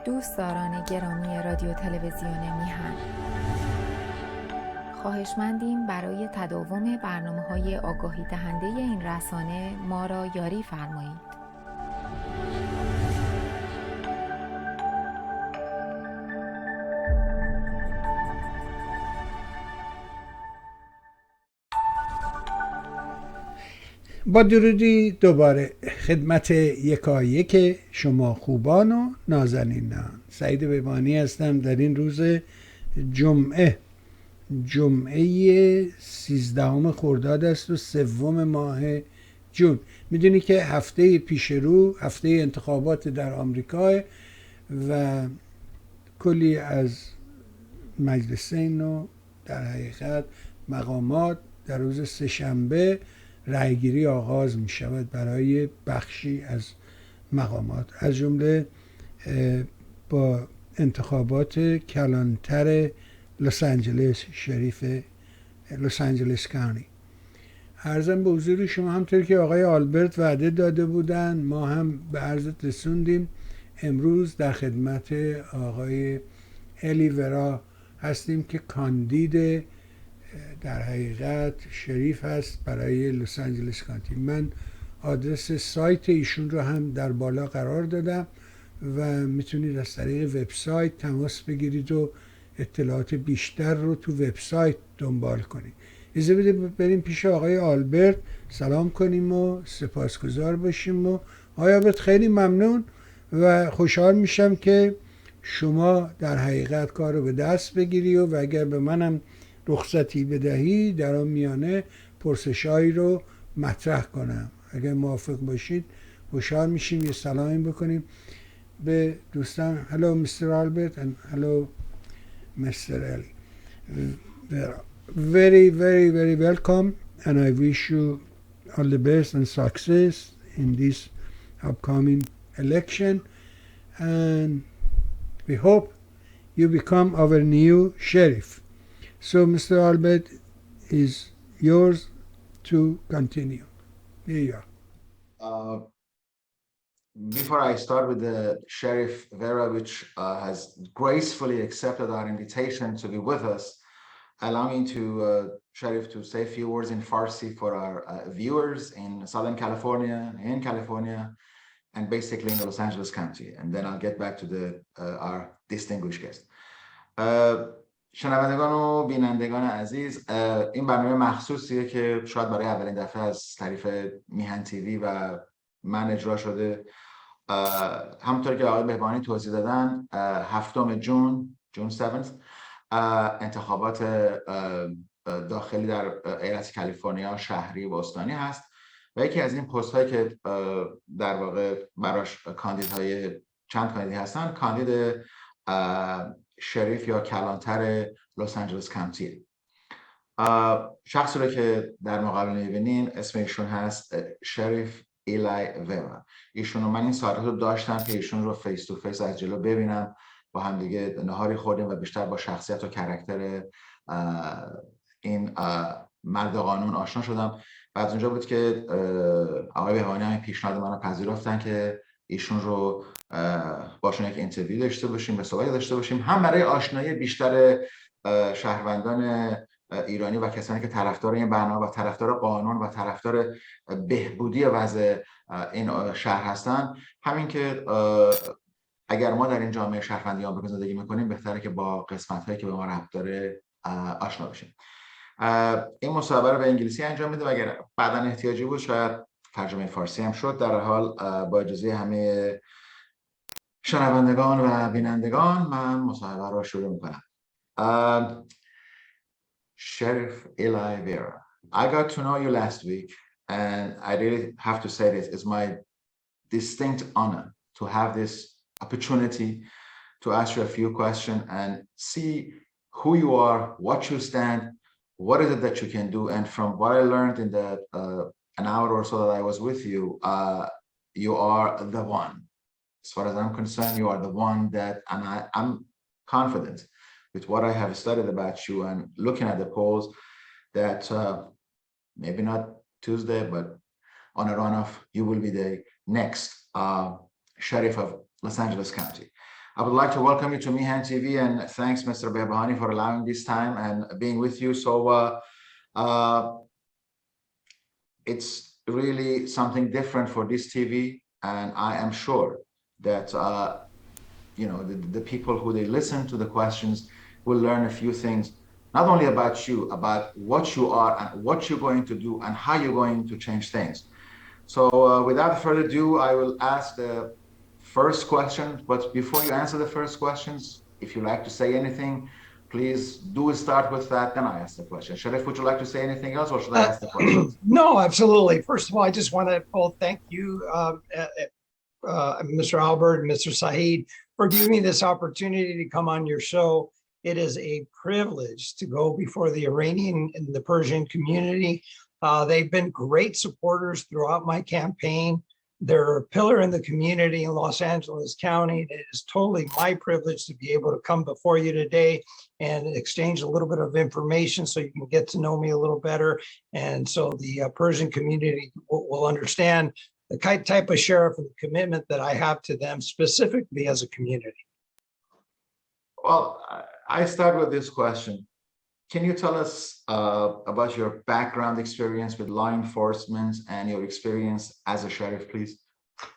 دوستداران گرامی رادیو تلویزیون میهن، خواهشمندیم برای تداوم برنامه‌های آگاهی دهنده این رسانه ما را یاری فرمایید. با درودی دوباره خدمت یکایک شما خوبان و نازنینان. سعید بهبahani هستم. در این روز جمعه 13 خرداد است و 3 ماه جون. میدونی که هفته پیش رو هفته انتخابات در آمریکا و کلی از مجلسین و در حقیقت مقامات در روز سه‌شنبه رأیگیری آغاز می شود برای بخشی از مقامات، از جمله با انتخابات کلانتر لس آنجلس، شریف لس آنجلس کانتی. عرضم به حضور شما همطور که آقای آلبرت وعده داده بودن ما هم به عرضت رسوندیم. امروز در خدمت آقای الی ورا هستیم که کاندید در حقیقت شریف هست برای لس آنجلس کانتی. من آدرس سایت ایشون رو هم در بالا قرار دادم و میتونید از طریق وبسایت تماس بگیرید و اطلاعات بیشتر رو تو وبسایت دنبال کنید. اجازه بده بریم پیش آقای آلبرت سلام کنیم و سپاسگزار باشیم. و آقای آلبرت خیلی ممنون و خوشحال میشم که شما در حقیقت کار رو به دست بگیری و اگر به منم رخصتی بدهی در آن میانه پرسشایی رو مطرح کنم. اگر موافق باشید خوشحال میشیم یه سلامی بکنیم به دوستان. Hello Mr. Albert and hello Mr. Eli. Very welcome and I wish you all the best and success in this upcoming election and we hope you become our new sheriff. So, Mr. Albert, is yours to continue. Here you are. Before I start with the Sheriff Vera, which has gracefully accepted our invitation to be with us, allow me to, Sheriff, to say a few words in Farsi for our viewers in Southern California, in California, and basically in the Los Angeles County. And then I'll get back to our distinguished guest. شنوندگان و بینندگان عزیز، این برنامه مخصوصیه که شاید برای اولین دفعه از طریق میهن تیوی و من اجرا شده. همونطور که آقای بهبahani توضیح دادن 7 جون 7 انتخابات داخلی در ایالت کالیفرنیا شهری و استانی هست و یکی از این پست هایی که در واقع براش کاندیدهای چند کاندید هستن کاندید شریف یا کلانتر لس آنجلس کانتی. شخصی رو که در مقابل می‌بینین اسم ایشون هست شریف ایلی ورا. ایشون رو من این ساعت رو داشتم که ایشون رو فیس تو فیس از جلو ببینم، با هم دیگه نهاری خوردیم و بیشتر با شخصیت و کاراکتر این مرد قانون آشنا شدم و از اونجا بود که آقای بهبahani هم پیشنهاد منو پذیرفتن که ایشون رو باشون یک اینترویو داشته باشیم، به صحبت داشته باشیم، هم برای آشنایی بیشتر شهروندان ایرانی و کسانی که طرفدار این برنامه و طرفدار قانون و طرفدار بهبودی وضع این شهر هستن، همین که اگر ما در این جامعه شهروندی آمریکا زندگی میکنیم بهتره که با قسمت‌هایی که به ما ربط داره آشنا بشیم. این مصاحبه رو به انگلیسی انجام میده و اگر بعداً احتیاجی بود شاید ترجمه فارسی هم شد. در حال با اجازه همه شنوندگان و بینندگان من مصاحبه رو شروع میکنم. Sheriff Eli Vera, I got to know you last week and I really have to say this, it's my distinct honor to have this opportunity to ask you a few questions and see who you are, what you stand, what is it that you can do, and from what I learned in the an hour or so that I was with you, you are the one. As far as I'm concerned, you are the one that, and I'm confident with what I have studied about you and looking at the polls that maybe not Tuesday, but on a runoff, you will be the next sheriff of Los Angeles County. I would like to welcome you to Mihan TV, and thanks, Mr. Behbahani, for allowing this time and being with you. So it's really something different for this TV, and I am sure that the people who they listen to the questions will learn a few things, not only about you, about what you are and what you're going to do and how you're going to change things. So without further ado, I will ask the first question. But before you answer the first questions, if you like to say anything, please do start with that. Then I ask the question. Sheriff, would you like to say anything else, or should I ask the questions? No, absolutely. First of all, I just want to both thank you, Mr. Albert and Mr. Saeed, for giving me this opportunity to come on your show. It is a privilege to go before the Iranian and the Persian community. They've been great supporters throughout my campaign. They're a pillar in the community in Los Angeles County. It is totally my privilege to be able to come before you today and exchange a little bit of information so you can get to know me a little better. And so the Persian community will understand the type of sheriff and the commitment that I have to them specifically as a community. Well, I start with this question. Can you tell us about your background experience with law enforcement and your experience as a sheriff, please?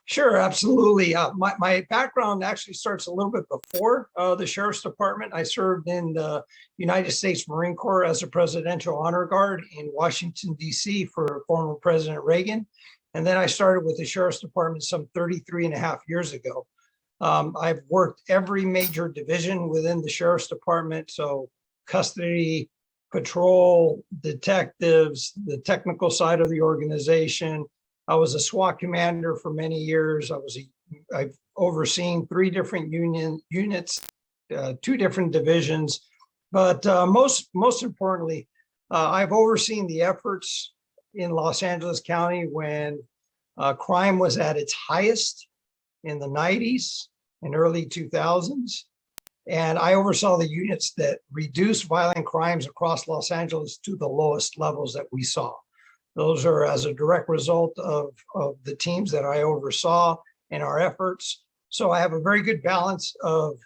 Sure, absolutely. My background actually starts a little bit before the Sheriff's Department. I served in the United States Marine Corps as a Presidential Honor Guard in Washington, D.C. for former President Reagan. And then I started with the Sheriff's Department some 33 and a half years ago. I've worked every major division within the Sheriff's Department. So custody, patrol, detectives, the technical side of the organization. I was a SWAT commander for many years. I've overseen 3 different units, 2 different divisions. But most importantly, I've overseen the efforts in Los Angeles County when crime was at its highest in the 90s and early 2000s. And I oversaw the units that reduced violent crimes across Los Angeles to the lowest levels that we saw. Those are as a direct result of the teams that I oversaw and our efforts. So I have a very good balance of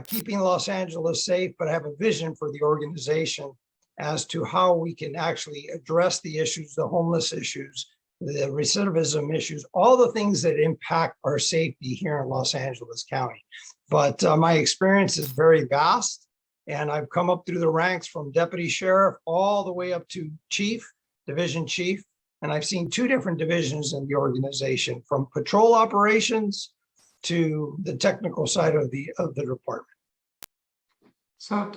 keeping Los Angeles safe, but I have a vision for the organization as to how we can actually address the issues, the homeless issues, the recidivism issues, all the things that impact our safety here in Los Angeles County. But my experience is very vast, and I've come up through the ranks from deputy sheriff all the way up to chief, division chief, and I've seen 2 different divisions in the organization, from patrol operations to the technical side of the department. So,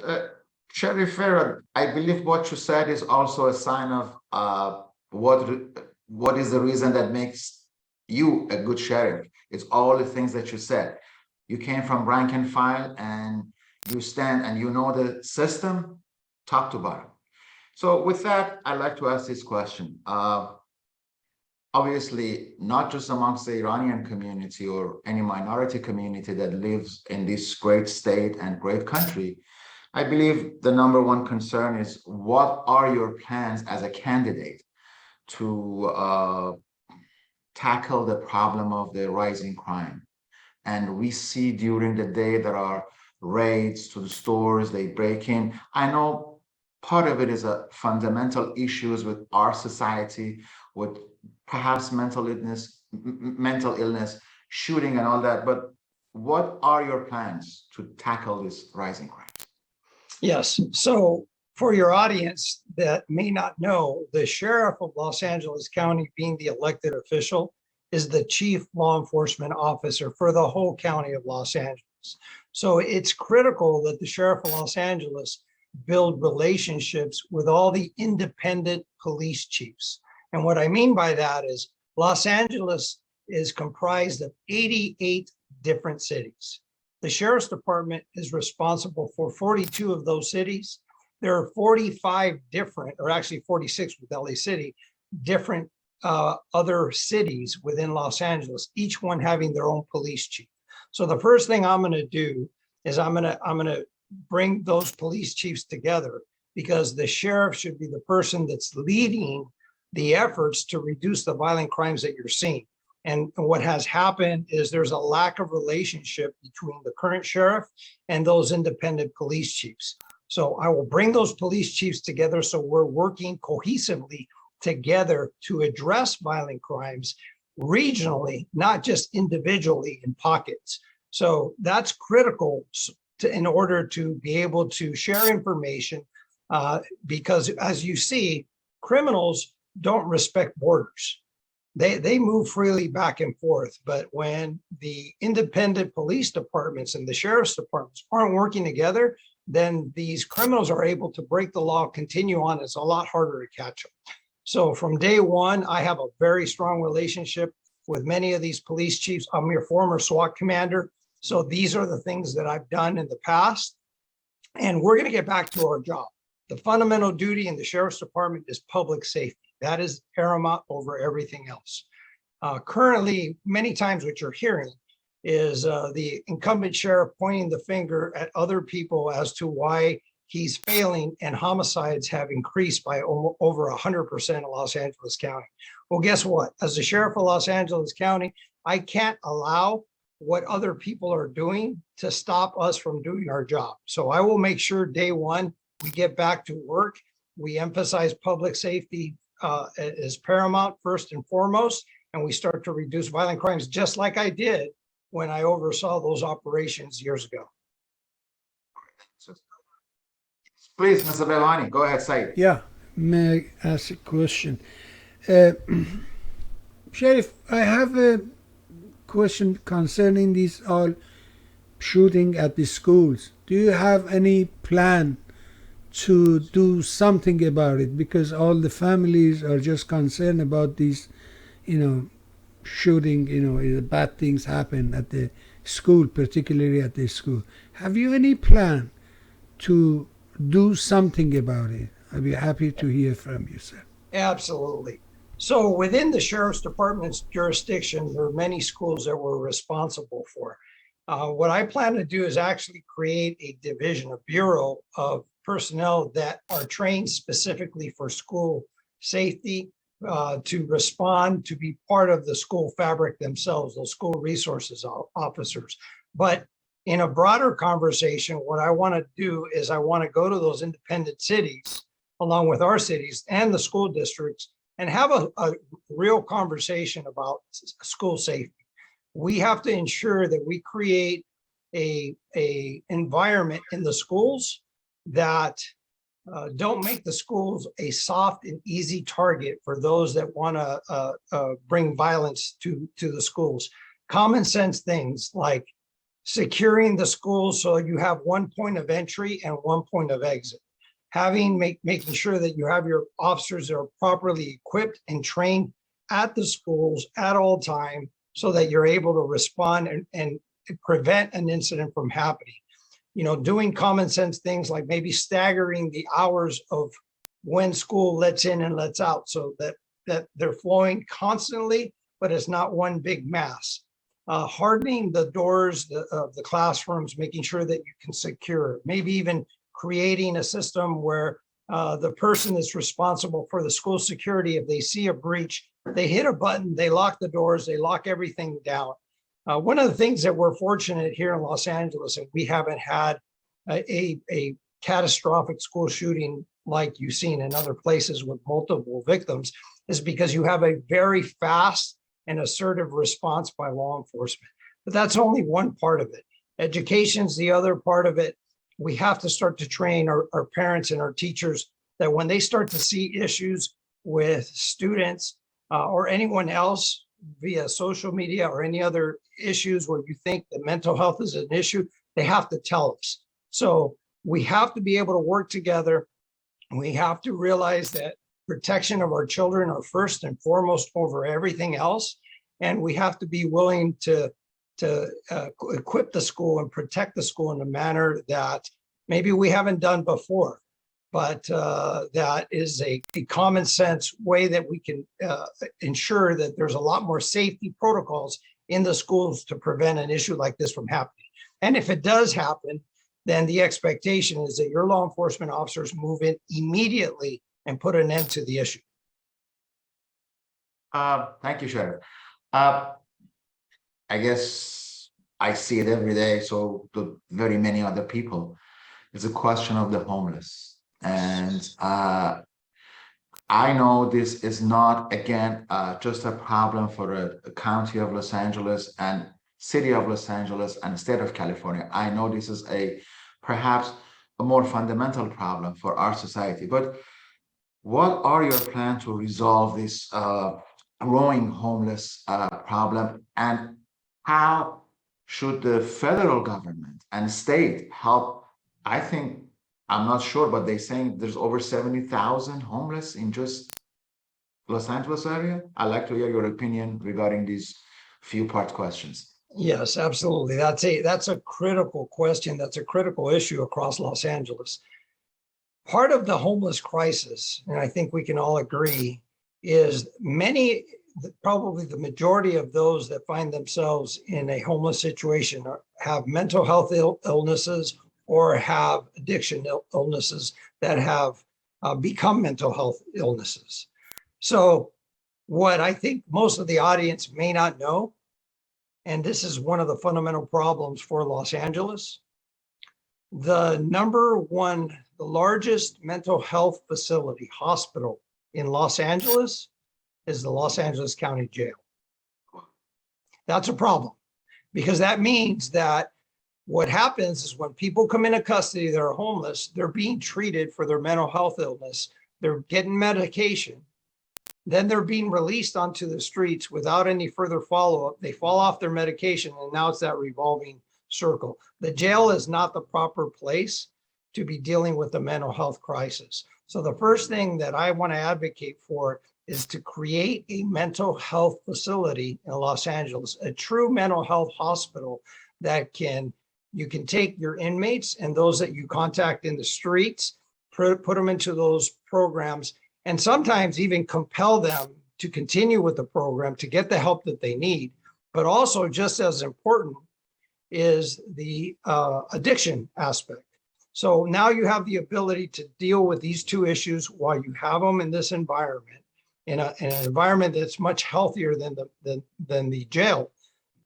Sheriff Vera, I believe what you said is also a sign of what is the reason that makes you a good sheriff. It's all the things that you said. You came from rank and file, and you stand and you know the system top to bottom. So with that, I'd like to ask this question. Obviously, not just amongst the Iranian community or any minority community that lives in this great state and great country, I believe the number one concern is, what are your plans as a candidate to tackle the problem of the rising crime? And we see during the day there are raids to the stores, they break in. I know part of it is a fundamental issues with our society, with perhaps mental illness, shooting and all that. But what are your plans to tackle this rising crime? Yes. So for your audience that may not know, the sheriff of Los Angeles County, being the elected official, is the chief law enforcement officer for the whole county of Los Angeles. So it's critical that the sheriff of Los Angeles build relationships with all the independent police chiefs. And what I mean by that is Los Angeles is comprised of 88 different cities. The Sheriff's Department is responsible for 42 of those cities. There are 45 different, or actually 46 with LA City, different other cities within Los Angeles, each one having their own police chief. So the first thing I'm going to do is I'm going to bring those police chiefs together, because the sheriff should be the person that's leading the efforts to reduce the violent crimes that you're seeing. And what has happened is there's a lack of relationship between the current sheriff and those independent police chiefs. So I will bring those police chiefs together so we're working cohesively together to address violent crimes regionally, not just individually in pockets. So that's critical in order to be able to share information because as you see, criminals don't respect borders. They move freely back and forth, but when the independent police departments and the sheriff's departments aren't working together, then these criminals are able to break the law, continue on. It's a lot harder to catch them. So from day one, I have a very strong relationship with many of these police chiefs. I'm your former SWAT commander. So these are the things that I've done in the past. And we're going to get back to our job. The fundamental duty in the sheriff's department is public safety. That is paramount over everything else. Currently, many times what you're hearing is the incumbent sheriff pointing the finger at other people as to why he's failing, and homicides have increased by over 100% in Los Angeles County. Well, guess what? As the sheriff of Los Angeles County, I can't allow what other people are doing to stop us from doing our job. So I will make sure day one, we get back to work. We emphasize public safety is paramount first and foremost, and we start to reduce violent crimes just like I did when I oversaw those operations years ago. Please, Mr. Behbahani, go ahead, Saeed. Yeah, may I ask a question? Sheriff, I have a question concerning these all shooting at the schools. Do you have any plan to do something about it? Because all the families are just concerned about these, shooting, bad things happen at the school, particularly at the school. Have you any plan to do something about it? I'd be happy to hear from you, sir. Absolutely. So within the sheriff's department's jurisdiction, there are many schools that we're responsible for. What I plan to do is actually create a division, a bureau of personnel that are trained specifically for school safety, to respond, to be part of the school fabric themselves, those school resources officers. But in a broader conversation, what I want to do is I want to go to those independent cities, along with our cities and the school districts, and have a real conversation about school safety. We have to ensure that we create a environment in the schools that don't make the schools a soft and easy target for those that want to bring violence to the schools. Common sense things like securing the schools so you have one point of entry and one point of exit. Making sure that you have your officers that are properly equipped and trained at the schools at all time so that you're able to respond and prevent an incident from happening. Doing common sense things like maybe staggering the hours of when school lets in and lets out so that they're flowing constantly, but it's not one big mass. Hardening the doors of the classrooms, making sure that you can secure, maybe even creating a system where the person that's responsible for the school security, if they see a breach, they hit a button, they lock the doors, they lock everything down. One of the things that we're fortunate here in Los Angeles, and we haven't had a catastrophic school shooting like you've seen in other places with multiple victims, is because you have a very fast and assertive response by law enforcement. But that's only one part of it. Education's the other part of it. We have to start to train our parents and our teachers that when they start to see issues with students or anyone else via social media or any other issues where you think that mental health is an issue, they have to tell us. So we have to be able to work together. We have to realize that protection of our children are first and foremost over everything else. And we have to be willing to equip the school and protect the school in a manner that maybe we haven't done before, but that is a common sense way that we can ensure that there's a lot more safety protocols in the schools to prevent an issue like this from happening. And if it does happen, then the expectation is that your law enforcement officers move in immediately and put an end to the issue. Thank you, Sheriff. I guess I see it every day. So do very many other people. It's a question of the homeless. And I know this is not, again, just a problem for a county of Los Angeles and city of Los Angeles and state of California. I know this is perhaps a more fundamental problem for our society. But what are your plans to resolve this growing homeless problem, and how should the federal government and state help? I think, I'm not sure, but they're saying there's over 70,000 homeless in just Los Angeles area. I'd like to hear your opinion regarding these few-part questions. Yes, absolutely. That's a critical question. That's a critical issue across Los Angeles. Part of the homeless crisis, and I think we can all agree, is probably the majority of those that find themselves in a homeless situation have mental health illnesses or have addiction illnesses that have become mental health illnesses. So what I think most of the audience may not know, and this is one of the fundamental problems for Los Angeles, the largest mental health facility, hospital in Los Angeles is the Los Angeles County Jail. That's a problem, because that means that what happens is when people come into custody that are homeless, they're being treated for their mental health illness. They're getting medication. Then they're being released onto the streets without any further follow-up. They fall off their medication, and now it's that revolving circle. The jail is not the proper place to be dealing with the mental health crisis. So the first thing that I want to advocate for is to create a mental health facility in Los Angeles, a true mental health hospital that you can take your inmates and those that you contact in the streets, put them into those programs, and sometimes even compel them to continue with the program to get the help that they need. But also, just as important is the addiction aspect. So now you have the ability to deal with these two issues while you have them in this environment, in an environment that's much healthier than the jail.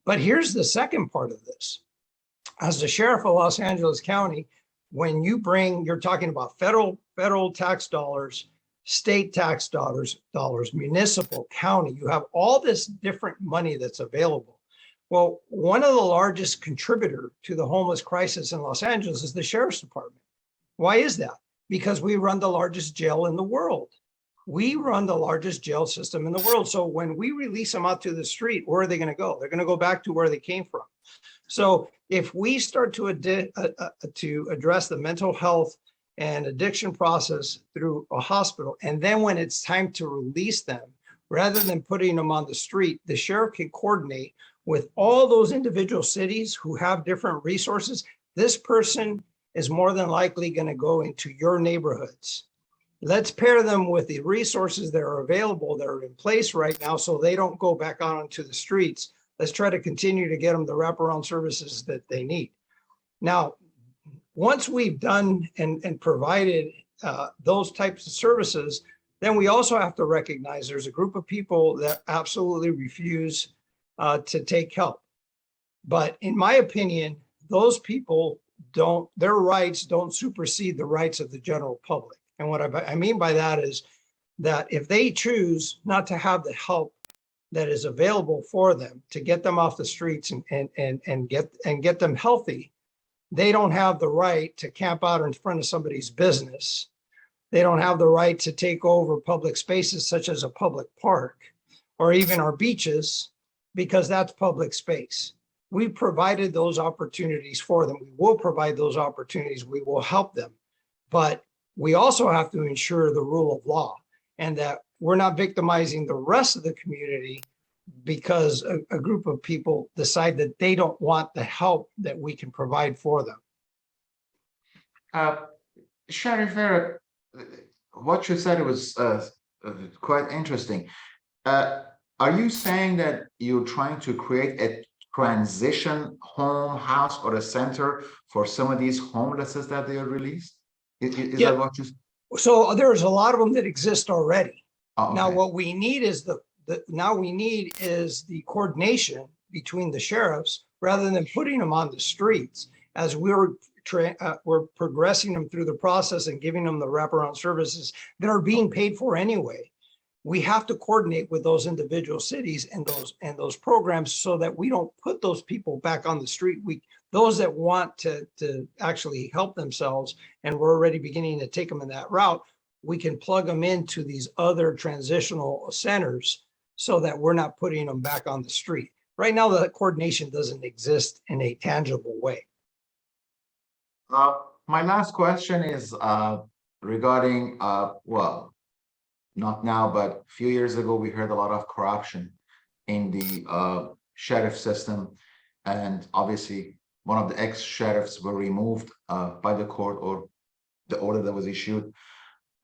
But here's the second part of this. As the sheriff of Los Angeles County, when you're talking about federal tax dollars, state tax dollars, municipal, county, you have all this different money that's available. Well, one of the largest contributor to the homeless crisis in Los Angeles is the sheriff's department. Why is that? Because we run the largest jail in the world. We run the largest jail system in the world. So when we release them out to the street, where are they going to go? They're going to go back to where they came from. So if we start to address the mental health and addiction process through a hospital, and then when it's time to release them, rather than putting them on the street, the sheriff can coordinate with all those individual cities who have different resources. This person is more than likely going to go into your neighborhoods. Let's pair them with the resources that are available, that are in place right now, so they don't go back out onto the streets. Let's try to continue to get them the wraparound services that they need. Now, once we've done and provided those types of services, then we also have to recognize there's a group of people that absolutely refuse to take help. But in my opinion, those people their rights don't supersede the rights of the general public. And what I mean by that is that if they choose not to have the help that is available for them to get them off the streets and get them healthy, they don't have the right to camp out in front of somebody's business. They don't have the right to take over public spaces such as a public park or even our beaches, because that's public space. We provided those opportunities for them. We will provide those opportunities. We will help them. But we also have to ensure the rule of law, and that we're not victimizing the rest of the community because a group of people decide that they don't want the help that we can provide for them. Sheriff Vera, what you said was quite interesting. Are you saying that you're trying to create a transition home, house, or a center for some of these homelesses that they are released? Is that what you? So there's a lot of them that exist already. Oh, okay. Now, what we need is the now we need is the coordination between the sheriffs rather than putting them on the streets. As we're progressing them through the process and giving them the wraparound services that are being paid for anyway. We have to coordinate with those individual cities and those programs so that we don't put those people back on the street. Those that want to actually help themselves, and we're already beginning to take them in that route, we can plug them into these other transitional centers so that we're not putting them back on the street. Right now, the coordination doesn't exist in a tangible way. My last question is regarding, well, not now, but a few years ago, we heard a lot of corruption in the sheriff system. And obviously, one of the ex-sheriffs were removed by the court or the order that was issued.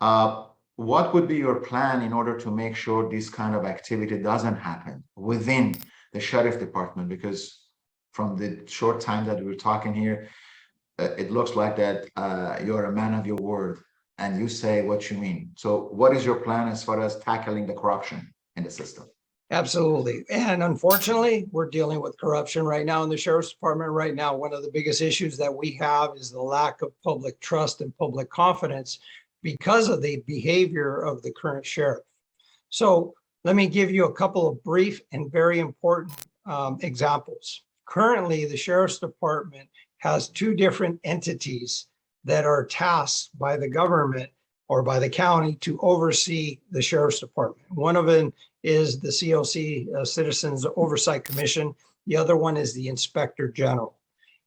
What would be your plan in order to make sure this kind of activity doesn't happen within the sheriff department? Because from the short time that we're talking here, it looks like that you're a man of your word and you say what you mean. So what is your plan as far as tackling the corruption in the system? Absolutely. And unfortunately, we're dealing with corruption right now in the sheriff's department. Right now, one of the biggest issues that we have is the lack of public trust and public confidence because of the behavior of the current sheriff. So let me give you a couple of brief and very important examples. Currently, the sheriff's department has two different entities that are tasked by the government or by the county to oversee the sheriff's department. One of them is the COC, Citizens Oversight Commission. The other one is the Inspector General.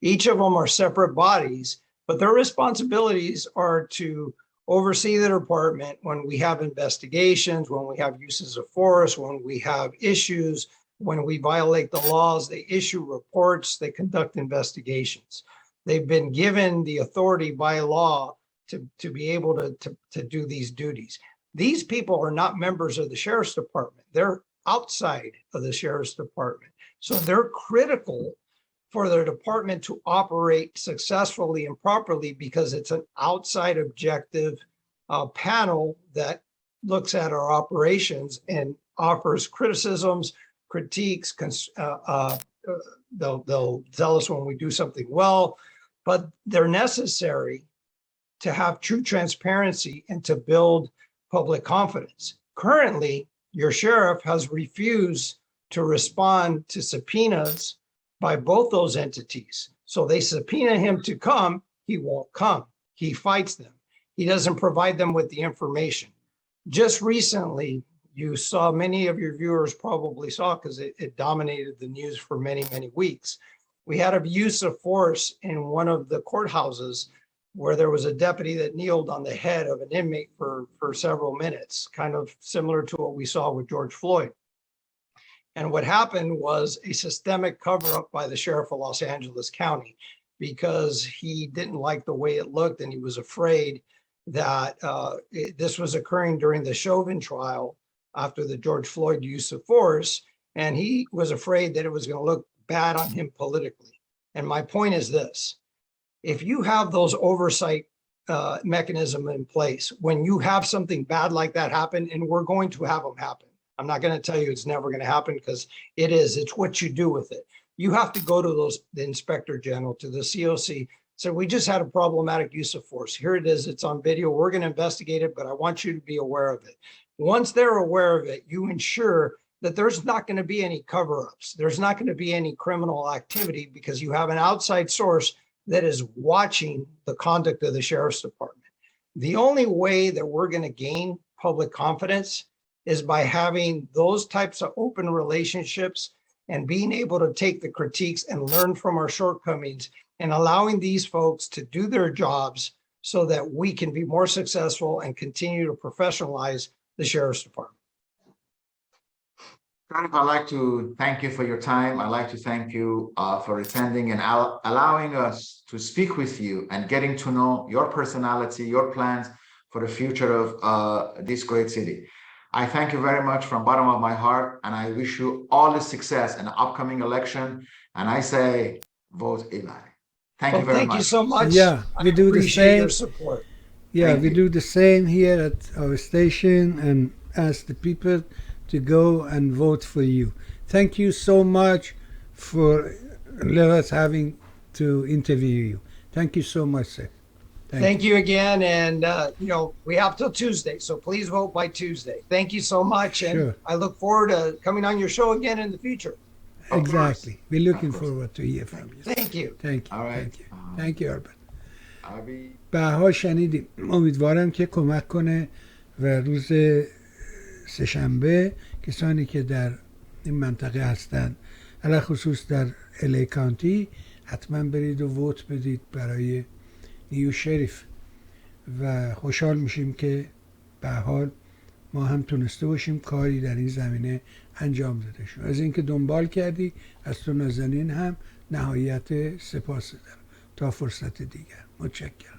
Each of them are separate bodies, but their responsibilities are to oversee the department when we have investigations, when we have uses of force, when we have issues, when we violate the laws. They issue reports, they conduct investigations. They've been given the authority by law to be able to do these duties. These people are not members of the sheriff's department. They're outside of the sheriff's department. So they're critical for their department to operate successfully and properly because it's an outside objective panel that looks at our operations and offers criticisms, critiques. They'll tell us when we do something well, but they're necessary to have true transparency and to build public confidence. Currently, your sheriff has refused to respond to subpoenas by both those entities. So they subpoena him to come, he won't come. He fights them. He doesn't provide them with the information. Just recently, you saw, many of your viewers probably saw because it dominated the news for many, many weeks. We had a use of force in one of the courthouses where there was a deputy that kneeled on the head of an inmate for several minutes, kind of similar to what we saw with George Floyd. And what happened was a systemic cover-up by the sheriff of Los Angeles County because he didn't like the way it looked and he was afraid that this was occurring during the Chauvin trial after the George Floyd use of force, and he was afraid that it was going to look bad on him politically. And my point is this: if you have those oversight mechanism in place, when you have something bad like that happen, and we're going to have them happen, I'm not going to tell you it's never going to happen because it is. It's what you do with it. You have to go to the Inspector General, to the COC. So we just had a problematic use of force. Here it is. It's on video. We're going to investigate it, but I want you to be aware of it. Once they're aware of it, you ensure that there's not going to be any cover-ups. There's not going to be any criminal activity because you have an outside source that is watching the conduct of the sheriff's department. The only way that we're going to gain public confidence is by having those types of open relationships and being able to take the critiques and learn from our shortcomings and allowing these folks to do their jobs so that we can be more successful and continue to professionalize the sheriff's department. Sheriff, I'd like to thank you for your time. I'd like to thank you for attending and allowing us to speak with you and getting to know your personality, your plans for the future of this great city. I thank you very much from the bottom of my heart, and I wish you all the success in the upcoming election. And I say, vote Eli. Thank you very much. Thank you so much. Yeah, we do the same. Your support. Yeah, we do the same here at our station and ask the people to go and vote for you. Thank you so much for us having to interview you. Thank you so much, sir. Thank you again. And, we have till Tuesday, so please vote by Tuesday. Thank you so much. And Sure. I look forward to coming on your show again in the future. Exactly. We're looking forward to hear from you. Thank you. Thank you. All right. Thank you. Thank you, Arban. عربی بهها شنیدیم. امیدوارم که کمک کنه و روز سه‌شنبه کسانی که در این منطقه هستند، علاوه خصوص در الی کانتی، حتما برید و ووت بدید برای نیو شریف و خوشحال میشیم که به حال ما هم تونسته باشیم کاری در این زمینه انجام داده شد. از اینکه دنبال کردی، از تو نازنین هم نهایت سپاس دارم. تا فرصت دیگر، متشکرم.